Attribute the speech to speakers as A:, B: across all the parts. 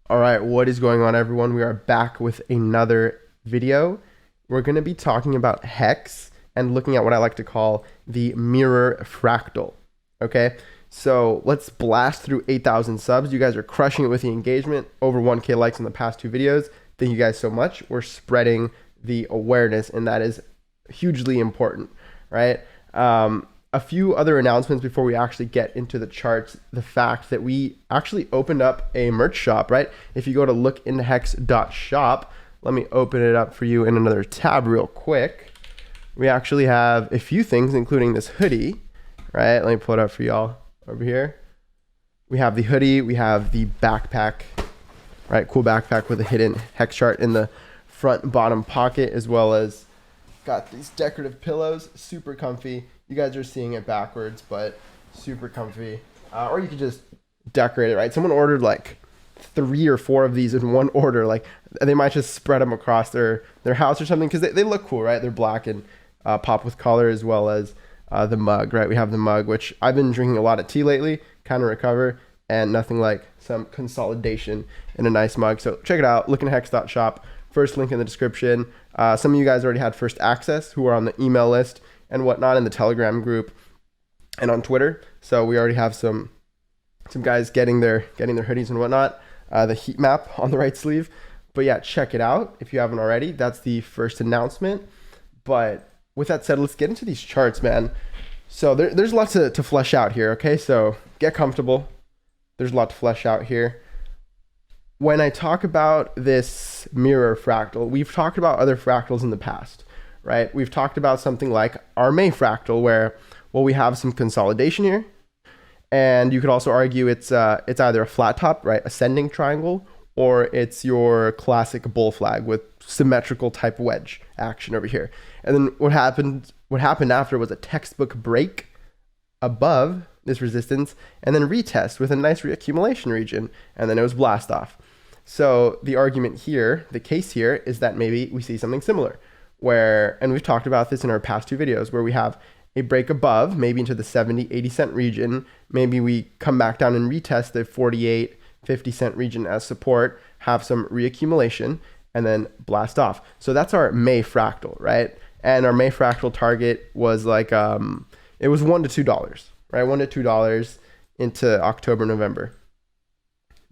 A: All right, what is going on, everyone? We are back with another video. We're going to be talking about Hex and looking at what I like to call the mirror fractal. Okay, so let's blast through 8,000 subs. You guys are crushing it with the engagement, over 1K likes in the past two videos. Thank you guys so much. We're spreading the awareness, and that is hugely important, right? A few other announcements before we actually get into the charts. The fact that we actually opened up a merch shop, right? If you go to lookinhex.shop, let me open it up for you in another tab real quick. We actually have a few things, including this hoodie, right? Let me pull it up for y'all over here. We have the hoodie, we have the backpack, right? Cool backpack with a hidden hex chart in the front and bottom pocket, as well as got these decorative pillows, super comfy. You guys are seeing it backwards, but super comfy. Or you could just decorate it, right? Someone ordered like 3 or 4 of these in one order. Like they might just spread them across their house or something, because they look cool, right? They're black and pop with color, as well as the mug, right? We have the mug, which I've been drinking a lot of tea lately, kind of recover, and nothing like some consolidation in a nice mug. So check it out, lookinhex.shop. First link in the description. Some of you guys already had first access who are on the email list and whatnot in the Telegram group and on Twitter. So we already have some guys getting their hoodies and whatnot. The heat map on the right sleeve. But yeah, check it out if you haven't already. That's the first announcement. But with that said, let's get into these charts, man. So there's lots to flesh out here, okay? So get comfortable. There's a lot to flesh out here. When I talk about this mirror fractal, we've talked about other fractals in the past, right? We've talked about something like our May fractal, where, well, we have some consolidation here. And you could also argue it's either a flat top, right, ascending triangle, or it's your classic bull flag with symmetrical type wedge action over here. And then what happened after was a textbook break above this resistance, and then retest with a nice reaccumulation region, and then it was blast off. So the argument here, the case here, is that maybe we see something similar, where, and we've talked about this in our past two videos, where we have a break above, maybe into the 70, 80 cent region. Maybe we come back down and retest the 48, 50 cent region as support, have some reaccumulation, and then blast off. So that's our May fractal, right? And our May fractal target was like, it was $1 to $2, right? $1 to $2 into October, November.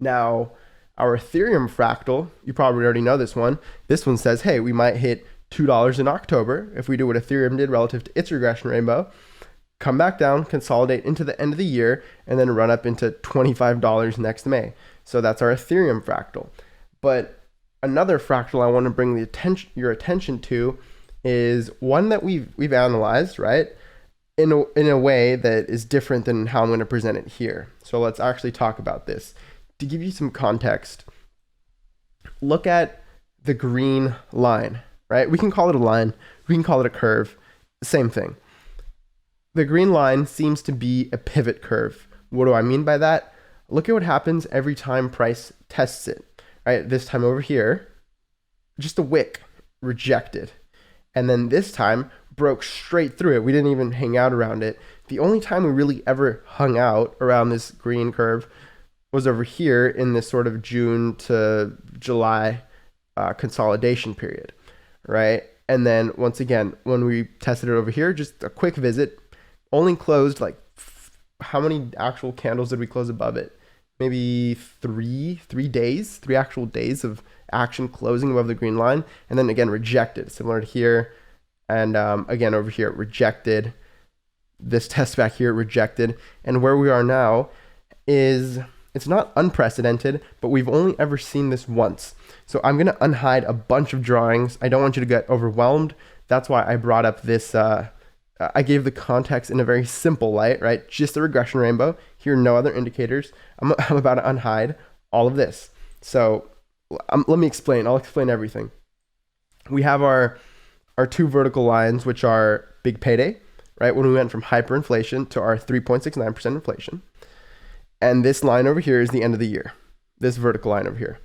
A: Now, our Ethereum fractal, you probably already know this one. This one says, hey, we might hit $2 in October if we do what Ethereum did relative to its regression rainbow, come back down, consolidate into the end of the year, and then run up into $25 next May. So that's our Ethereum fractal. But another fractal I want to bring your attention to is one that we've analyzed, right, in a way that is different than how I'm going to present it here. So let's actually talk about this. To give you some context, look at the green line, right? We can call it a line, we can call it a curve, same thing. The green line seems to be a pivot curve. What do I mean by that? Look at what happens every time price tests it, right? This time over here, just a wick, rejected. And then this time broke straight through it. We didn't even hang out around it. The only time we really ever hung out around this green curve was over here in this sort of June to July consolidation period, right? And then once again, when we tested it over here, just a quick visit, only closed like, how many actual candles did we close above it? Maybe three actual days of action closing above the green line. And then again, rejected, similar to here. And again, over here, rejected. This test back here, rejected. And where we are now is, it's not unprecedented, but we've only ever seen this once. So I'm going to unhide a bunch of drawings. I don't want you to get overwhelmed. That's why I brought up this, I gave the context in a very simple light, right? Just the regression rainbow. Here are no other indicators. I'm about to unhide all of this. So let me explain. I'll explain everything. We have our 2 vertical lines, which are big payday, right? When we went from hyperinflation to our 3.69% inflation. And this line over here is the end of the year, this vertical line over here.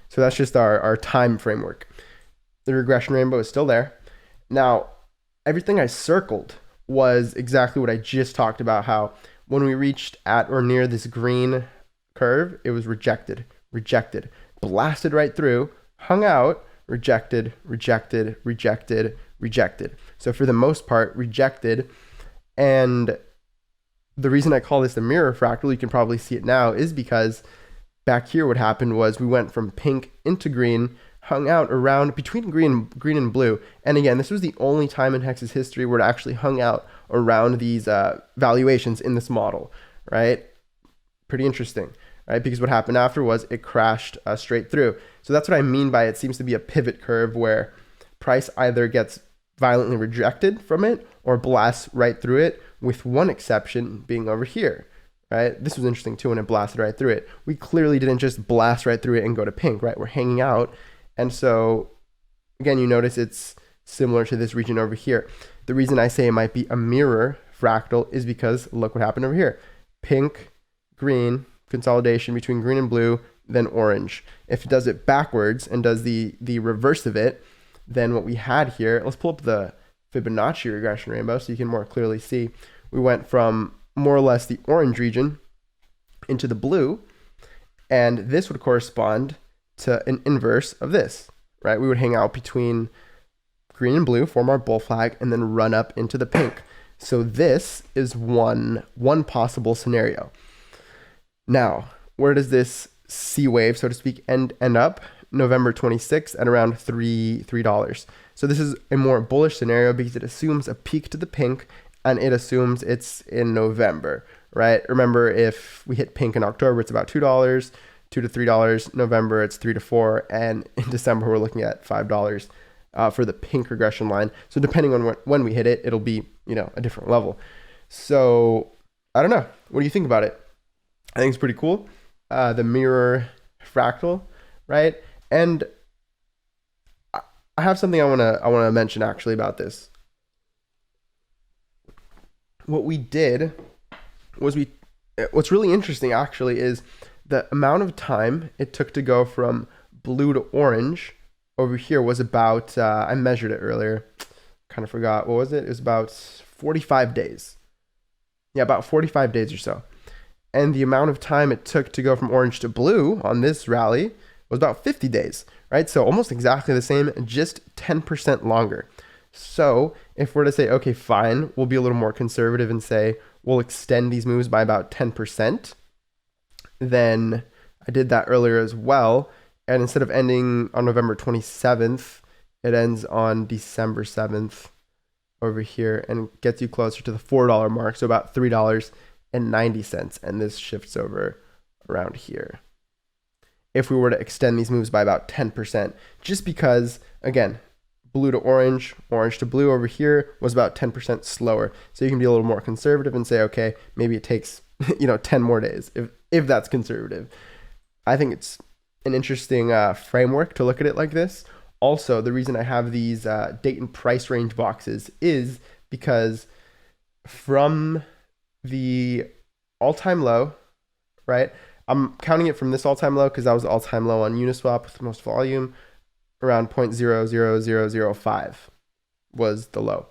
A: So that's just our time framework. The regression rainbow is still there. Now, everything I circled was exactly what I just talked about, how when we reached at or near this green curve, it was rejected. blasted right through, hung out, rejected, rejected, rejected, rejected. So for the most part, rejected. And the reason I call this the mirror fractal, you can probably see it now, is because back here what happened was we went from pink into green, hung out around between green and blue. And again, this was the only time in Hex's history where it actually hung out around these valuations in this model, right? Pretty interesting, right? Because what happened after was it crashed straight through. So that's what I mean by it seems to be a pivot curve where price either gets violently rejected from it or blasts right through it, with one exception being over here, right? This was interesting too when it blasted right through it. We clearly didn't just blast right through it and go to pink, right? We're hanging out. And so again, you notice it's similar to this region over here. The reason I say it might be a mirror fractal is because look what happened over here. Pink, green, consolidation between green and blue, then orange. If it does it backwards and does the reverse of it, then what we had here, let's pull up the Fibonacci regression rainbow so you can more clearly see. We went from more or less the orange region into the blue, and this would correspond to an inverse of this, right? We would hang out between green and blue, form our bull flag, and then run up into the pink. So this is one possible scenario. Now, where does this C wave, so to speak, end up? November 26th at around $3. So this is a more bullish scenario because it assumes a peak to the pink and it assumes it's in November, right? Remember, if we hit pink in October, it's about $2, $2 to $3. November, it's 3 to 4. And in December, we're looking at $5 for the pink regression line. So depending on when we hit it, it'll be, a different level. So I don't know. What do you think about it? I think it's pretty cool. The mirror fractal, right? And I have something I want to mention actually about this. What we did was what's really interesting actually is the amount of time it took to go from blue to orange over here was about, I measured it earlier, kind of forgot. What was it? It was about 45 days. Yeah, about 45 days or so. And the amount of time it took to go from orange to blue on this rally was about 50 days, right? So almost exactly the same, just 10% longer. So if we're to say, okay, fine, we'll be a little more conservative and say we'll extend these moves by about 10%, then I did that earlier as well. And instead of ending on November 27th, it ends on December 7th over here and gets you closer to the $4 mark. So about $3.90. And this shifts over around here. If we were to extend these moves by about 10%, just because, again, blue to orange, orange to blue over here was about 10% slower. So you can be a little more conservative and say, okay, maybe it takes, 10 more days, if that's conservative. I think it's an interesting framework to look at it like this. Also, the reason I have these date and price range boxes is because from the all-time low, right? I'm counting it from this all-time low because that was the all-time low on Uniswap with the most volume. Around 0.00005 was the low.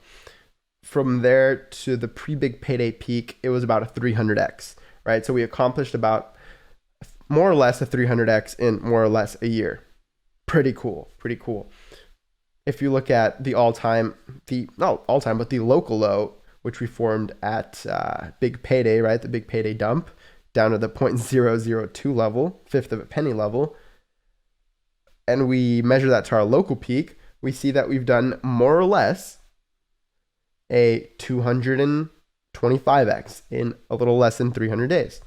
A: From there to the pre-big payday peak, it was about a 300x, right? So we accomplished about more or less a 300x in more or less a year. Pretty cool. If you look at the not all-time, but the local low, which we formed at big payday, right? The big payday dump, down to the 0.002 level, fifth of a penny level, and we measure that to our local peak, we see that we've done more or less a 225x in a little less than 300 days.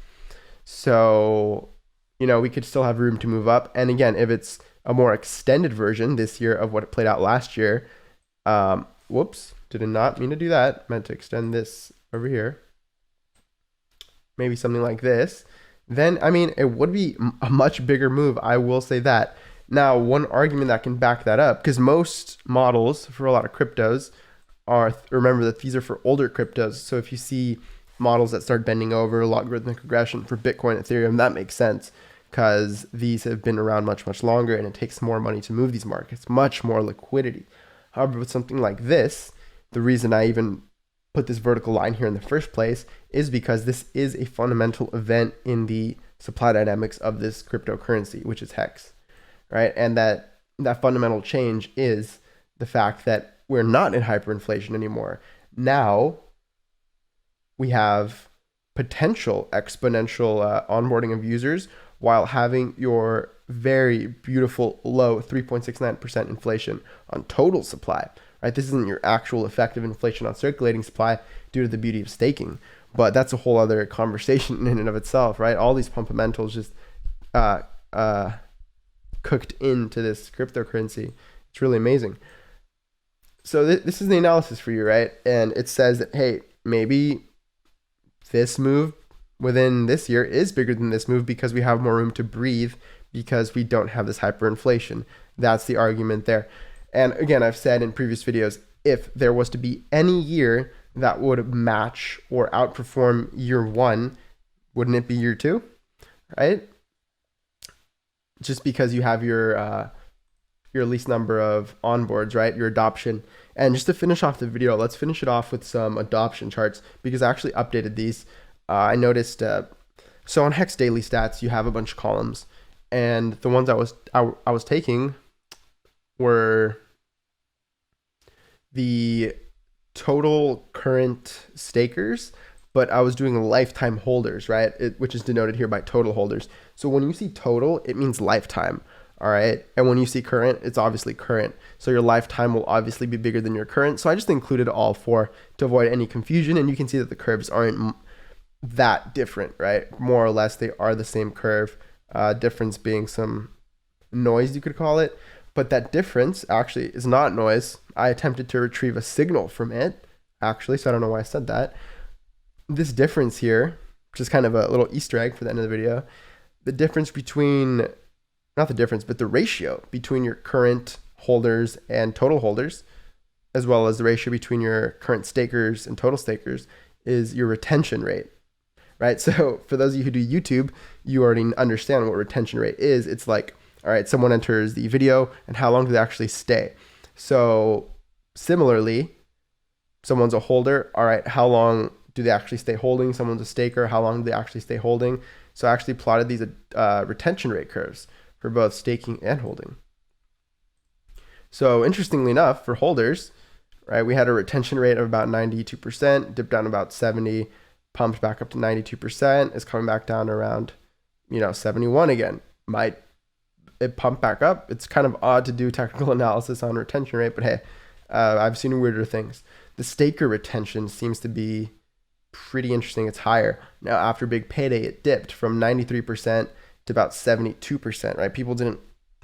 A: So, we could still have room to move up. And again, if it's a more extended version this year of what it played out last year, whoops, did not mean to do that. Meant to extend this over here. Maybe something like this. Then, it would be a much bigger move. I will say that. Now, one argument that can back that up, because most models for a lot of cryptos remember that these are for older cryptos. So if you see models that start bending over, logarithmic regression for Bitcoin, Ethereum, that makes sense because these have been around much, much longer and it takes more money to move these markets, much more liquidity. However, with something like this, the reason I even put this vertical line here in the first place is because this is a fundamental event in the supply dynamics of this cryptocurrency, which is Hex. right? And that fundamental change is the fact that we're not in hyperinflation anymore. Now we have potential exponential onboarding of users while having your very beautiful low 3.69% inflation on total supply, right? This isn't your actual effective inflation on circulating supply due to the beauty of staking, but that's a whole other conversation in and of itself, right? All these fundamentals just cooked into this cryptocurrency. It's really amazing. So this is the analysis for you, right? And it says that, hey, maybe this move within this year is bigger than this move because we have more room to breathe because we don't have this hyperinflation. That's the argument there. And again, I've said in previous videos, if there was to be any year that would match or outperform year one, wouldn't it be year two, right? Just because you have your least number of onboards, right? Your adoption. And just to finish off the video, let's finish it off with some adoption charts because I actually updated these. I noticed, so on Hex Daily Stats, you have a bunch of columns, and the ones I was taking were the total current stakers, but I was doing lifetime holders, right? Which is denoted here by total holders. So when you see total, it means lifetime. All right. And when you see current, it's obviously current. So your lifetime will obviously be bigger than your current. So I just included all four to avoid any confusion. And you can see that the curves aren't that different, right? More or less, they are the same curve. Difference being some noise, you could call it. But that difference actually is not noise. I attempted to retrieve a signal from it, actually. So I don't know why I said that. This difference here, which is kind of a little Easter egg for the end of the video, the difference between, not the difference, but the ratio between your current holders and total holders, as well as the ratio between your current stakers and total stakers, is your retention rate, right? So for those of you who do YouTube, you already understand what retention rate is. It's like, all right, someone enters the video and how long do they actually stay? So similarly, someone's a holder. All right, how long do they actually stay holding? Someone's a staker. How long do they actually stay holding? So I actually plotted these retention rate curves for both staking and holding. So interestingly enough, for holders, right, we had a retention rate of about 92%, dipped down about 70, pumped back up to 92%, is coming back down around, 71 again. Might it pump back up? It's kind of odd to do technical analysis on retention rate, but hey, I've seen weirder things. The staker retention seems to be pretty interesting. It's higher. Now, after big payday, it dipped from 93% to about 72%, right? People didn't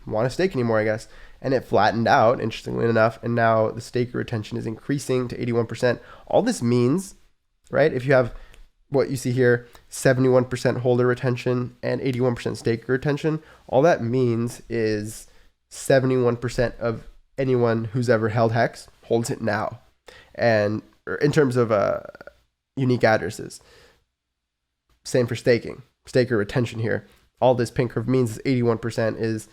A: want to stake anymore, I guess. And it flattened out, interestingly enough. And now the staker retention is increasing to 81%. All this means, right, if you have what you see here, 71% holder retention and 81% staker retention, all that means is 71% of anyone who's ever held Hex holds it now. And in terms of unique addresses, same for staking, staker retention here. All this pink curve means is 81% is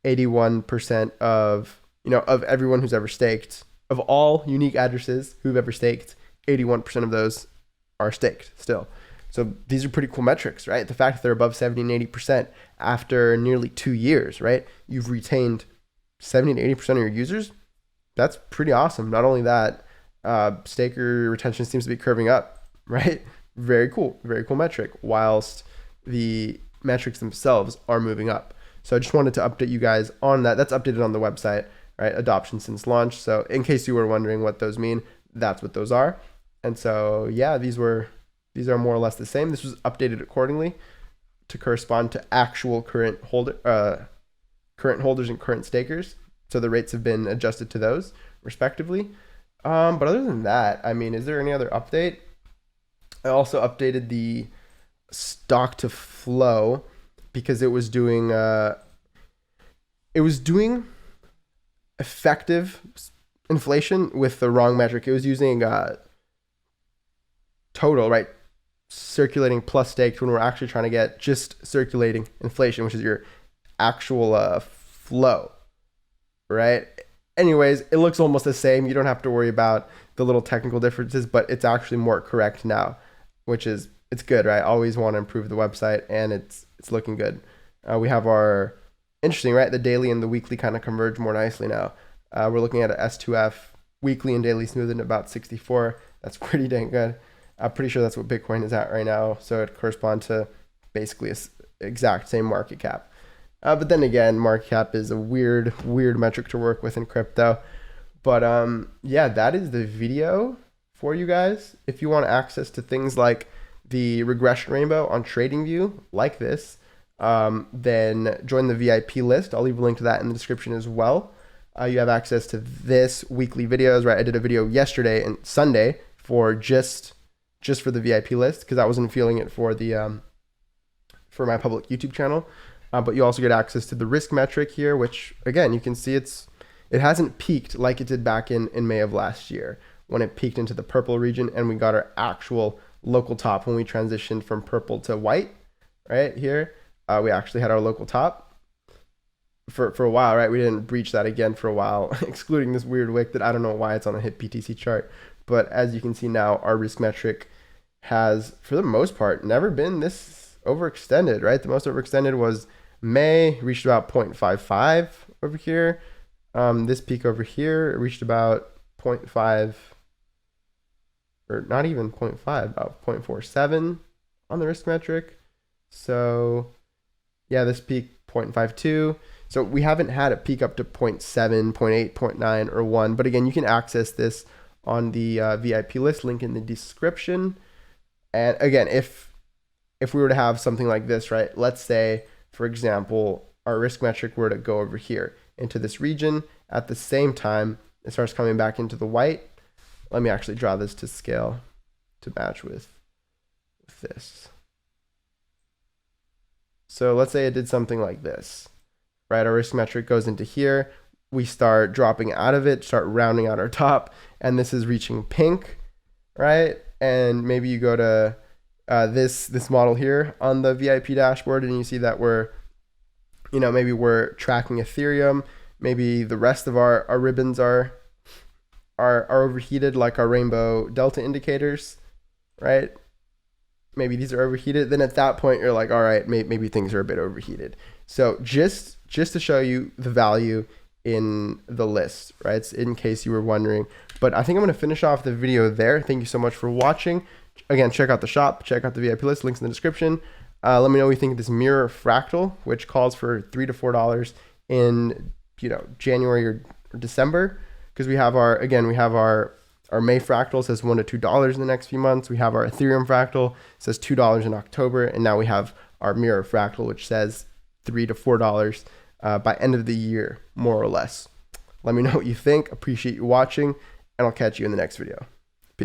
A: 81% of, of everyone who's ever staked, of all unique addresses who've ever staked, 81% of those are staked still. So these are pretty cool metrics, right? The fact that they're above 70 and 80% after nearly 2 years, right? You've retained 70 and 80% of your users. That's pretty awesome. Not only that, staker retention seems to be curving up, right? Very cool metric, whilst the metrics themselves are moving up. So I just wanted to update you guys on that. That's updated on the website, right? Adoption since launch. So in case you were wondering what those mean, that's what those are. And so, yeah, these are more or less the same. This was updated accordingly to correspond to actual current holders and current stakers. So the rates have been adjusted to those respectively. But other than that, I mean, is there any other update? I also updated the stock to flow because it was doing effective inflation with the wrong metric. It was using total, right? Circulating plus staked when we're actually trying to get just circulating inflation, which is your actual flow, right? Anyways, it looks almost the same. You don't have to worry about the little technical differences, but it's actually more correct now, which is, it's good, right? I always want to improve the website, and it's looking good. We have our interesting, right? The daily and the weekly kind of converge more nicely now. We're looking at a S2F weekly and daily smoothing at about 64. That's pretty dang good. I'm pretty sure that's what Bitcoin is at right now. So it corresponds to basically a exact same market cap. But then again, market cap is a weird metric to work with in crypto. But yeah, that is the video for you guys. If you want access to things like the regression rainbow on TradingView, like this, then join the VIP list. I'll leave a link to that in the description as well. You have access to this weekly videos, right? I did a video yesterday and Sunday for just for the VIP list because I wasn't feeling it for the for my public YouTube channel. But you also get access to the risk metric here, which again, you can see it hasn't peaked like it did back in May of last year when it peaked into the purple region and we got our actual local top when we transitioned from purple to white, right here. We actually had our local top for a while, right? We didn't breach that again for a while, excluding this weird wick that I don't know why it's on the HIT BTC chart. But as you can see now, our risk metric has, for the most part, never been this overextended, right? The most overextended was May, reached about 0.55 over here. This peak over here reached about 0.5, or not even 0.5, about 0.47 on the risk metric. So yeah, this peak 0.52. So we haven't had a peak up to 0.7, 0.8, 0.9, or 1. But again, you can access this on the VIP list, link in the description. And again, if we were to have something like this, right? Let's say, for example, our risk metric were to go over here into this region. At the same time, it starts coming back into the white. Let me actually draw this to scale to match with this. So let's say it did something like this, right? Our risk metric goes into here. We start dropping out of it, start rounding out our top, and this is reaching pink, right? And maybe you go to this model here on the VIP dashboard, and you see that maybe we're tracking Ethereum. Maybe the rest of our ribbons are overheated, like our rainbow delta indicators, right? Maybe these are overheated. Then at that point, you're like, all right, maybe things are a bit overheated. So just to show you the value in the list, right? In case you were wondering. But I think I'm going to finish off the video there. Thank you so much for watching. Again, check out the shop, check out the VIP list, links in the description. Let me know what you think of this mirror fractal, which calls for $3 to $4 in January or December, because we have our May fractal says $1 to $2 in the next few months. We have our Ethereum fractal says $2 in October, and now we have our mirror fractal, which says $3 to $4 by end of the year, more or less. Let me know what you think. Appreciate you watching, and I'll catch you in the next video.